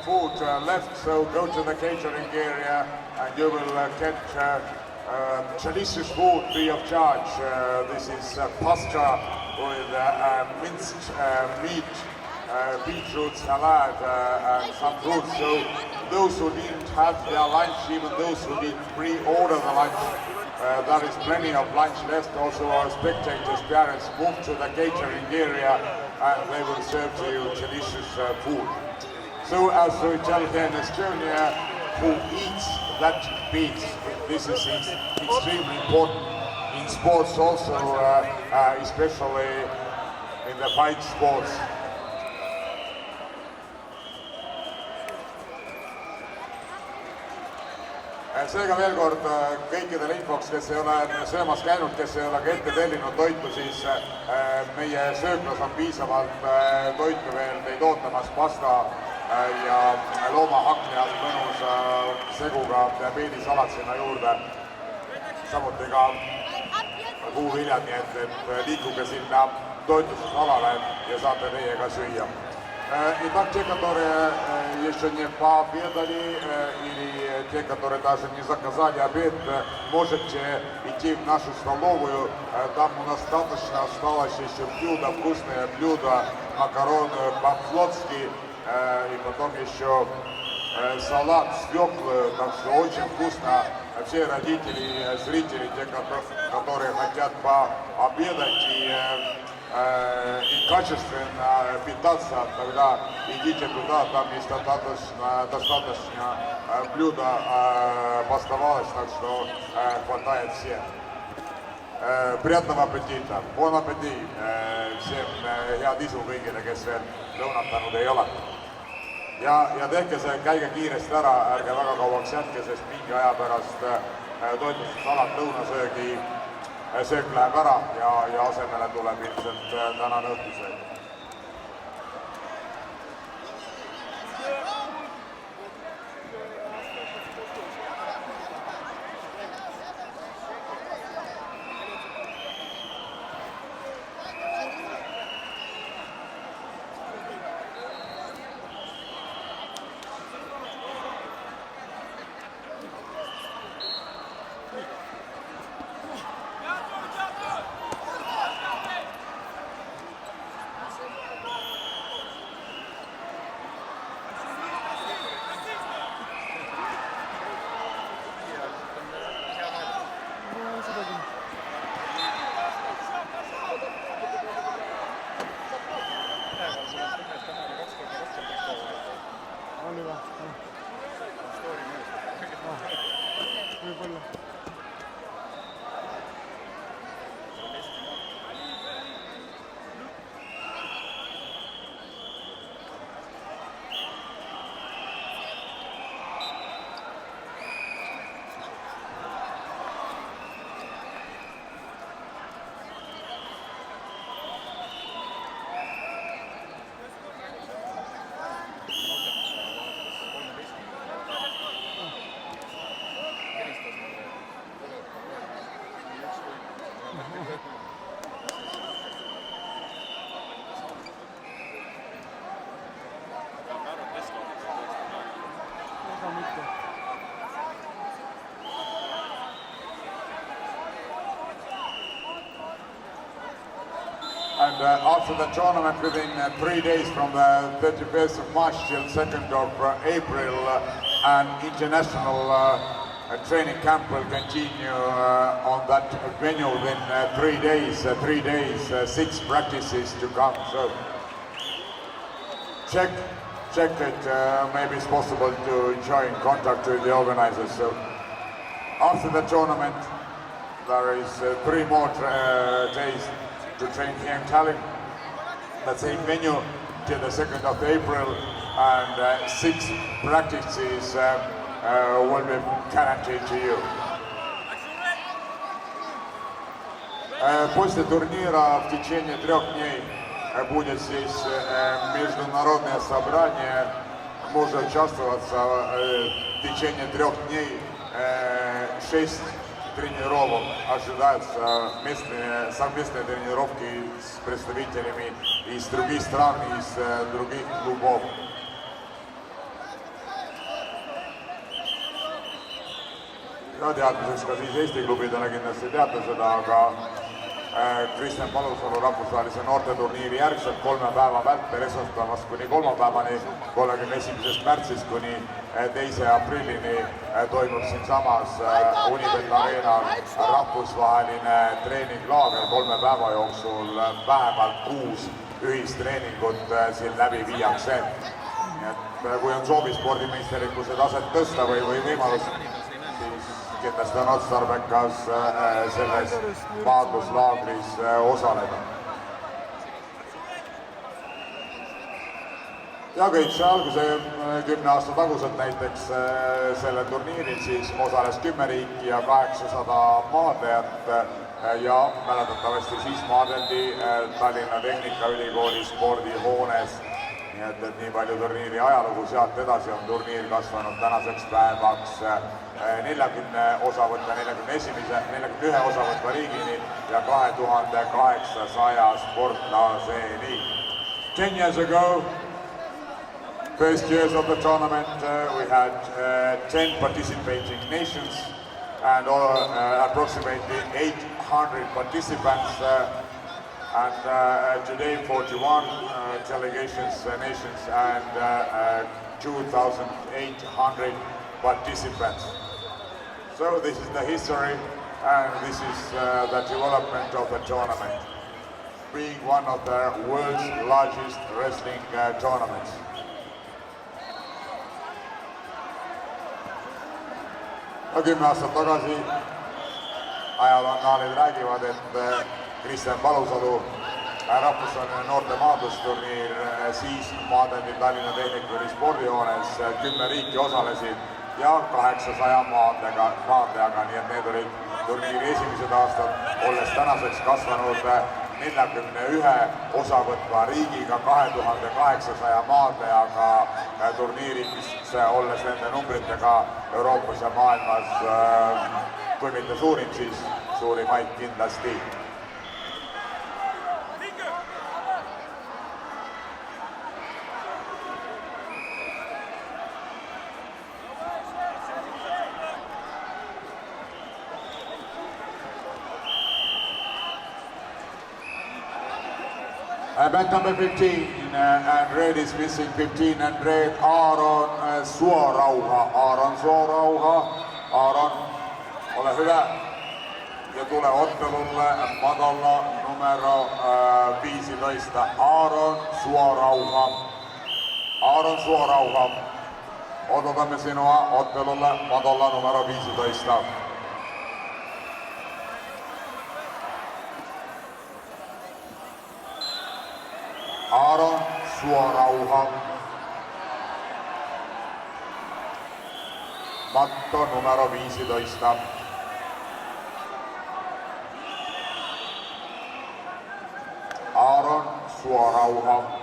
food left, so go to the catering area and you will get delicious food free of charge. This is pasta with minced meat, beetroot salad and some fruits. So those who didn't have their lunch, even those who didn't pre-order the lunch, there is plenty of lunch left. Also our spectators, parents, move to the catering area and they will serve to you delicious food. So as we tell here in Estonia, who eats that beats. This is extremely important in sports also, especially in the fight sports. Seega veel kord kõikidele infoks, kes ei ole söömas käinud, kes ei ole ka ette tellinud toitu, siis meie sööklas on piisavalt toitu veel teid ootamas, pasta ja loomahakli all mõnusa seguga diabeedisalat sinna juurde, samuti ka puuviljad, nii et liikuge sinna toitlustusalale ja saate teie ka süüa. Итак, те, которые еще не пообедали или те, которые даже не заказали обед, можете идти в нашу столовую. Там у нас достаточно осталось еще блюда, вкусные блюда, макароны по-флотски и потом еще салат, свеклы, так что очень вкусно. Все родители, зрители, те, которые хотят пообедать и качественно питаться, тогда идите туда, там есть достаточно блюда поставалось, так что хватает всем. Приятного аппетита, bon appétit, всем head isu kõigile, kes veel lõunatanud ei ole. Ja tehke see, käige kiiresti ära, ärge väga kauaks jätke, sest mingi aja pärast toitlustusalad lõunasöögi söök läheb ära ja asemele tuleb ilmselt tänane õhtusöök. And after the tournament, within 3 days from the 31st of March till 2nd of April, an international training camp will continue on that venue within 3 days, 6 practices to come. So check it, maybe it's possible to join contact with the organizers. So after the tournament, there is 3 more days to train here in Tallinn, the same venue till the 2nd of April, and 6 practices will be guaranteed to you. После турнира в течение 3 дней будет здесь международное собрание, можно участвоваться в течение 3 дней, 6 тренировок, ожидаются совместные тренировки с представителями из других стран, из других клубов. ja teadmiseks ka siis Eesti klubidele kindlasti teate seda, aga Kristjan Palusalu rahvusvahelise noorteturniiri järgselt 3 päeva vältel esmaspäevast kuni kolmapäevani 31. märtsist kuni 2. aprillini toimub siinsamas Unibet Arenal rahvusvaheline treeninglaager 3 päeva jooksul vähemalt 6 ühistreeningut siin läbi viiakse. Nii et kui on soovi spordimeisterikkuse taset tõsta või võimalus, siis kindlasti on otstarbekas selles maadluslaagris osaleda. Ja kõik see alguse 10 aasta taguselt näiteks sellel turniiril siis osales 10 riiki ja 800 maadlejat ja mäletatavasti siis maadeldi Tallinna Tehnikaülikooli spordihoones. Nii et nii palju turniiri ajalugu, sealt edasi on turniir kasvanud tänaseks päevaks 40 osavõtva, 41 osavõtva riigini ja 2800 sportlaseni. 10 years ago, first years of the tournament, we had 10 participating nations and approximately 800 participants. And today 41 delegations, nations and 2,800 participants. So this is the history and this is the development of the tournament, being one of the world's largest wrestling tournaments. No 10 aastat tagasi ajaloonaalid räägivad, et Kristjan Palusalu rahvusvaheline noorte maadlusturniir siis maadeldi Tallinna Tehnikaülikooli spordihoones, 10 riiki osalesid ja 800 maadlejaga, nii et need olid turniiri esimesed aastad, olles tänaseks kasvanud 41 osavõtva riigiga, 2800 maadlejaga turniiriks, olles nende numbritega Euroopas ja maailmas kui mitte suurim, siis suurimaid kindlasti. Bet number 15 and red is missing 15 and red Aaron Suorauha. Aaron, ole hyvä ja tule ottelulle madalla numero 15 Aaron Suorauha. Odotamme sinua ottelulle madalla numero 15. Aaron Suorauha. Matto numero 15. Aaron Suorauha.